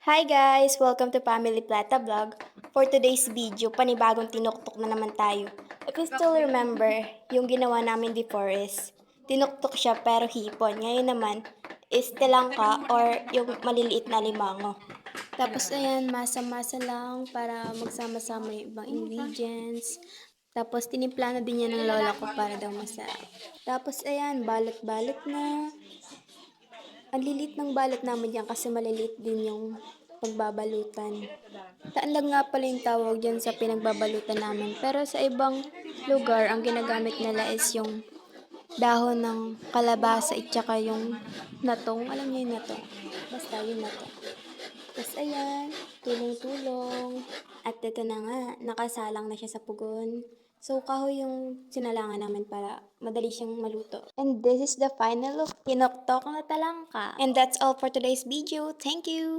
Hi guys! Welcome to Family Plata Vlog. For today's video, panibagong tinuktok na naman tayo. If you still remember, yung ginawa namin before is, tinuktok siya pero hipon. Ngayon naman is tilangka or yung maliliit na limango. Tapos ayan, masa-masa lang para magsama-sama yung ibang ingredients. Tapos tinimpla na din yan ng lola ko para daw masarap. Tapos ayan, balot-balot na. Ang lilit ng balot namin dyan kasi maliliit din yung pagbabalutan. Taandag nga pala yung tawag dyan sa pinagbabalutan namin. Pero sa ibang lugar, ang ginagamit nila is yung dahon ng kalabasa at saka yung natong. Alam niyo yung natong? Basta yung natong. Tapos ayan, tulong-tulong. At ito na nga, nakasalang na siya sa pugon. So, kahoy yung sinalangan namin para madali siyang maluto. And this is the final look. Tinoktok na talangka. And that's all for today's video. Thank you!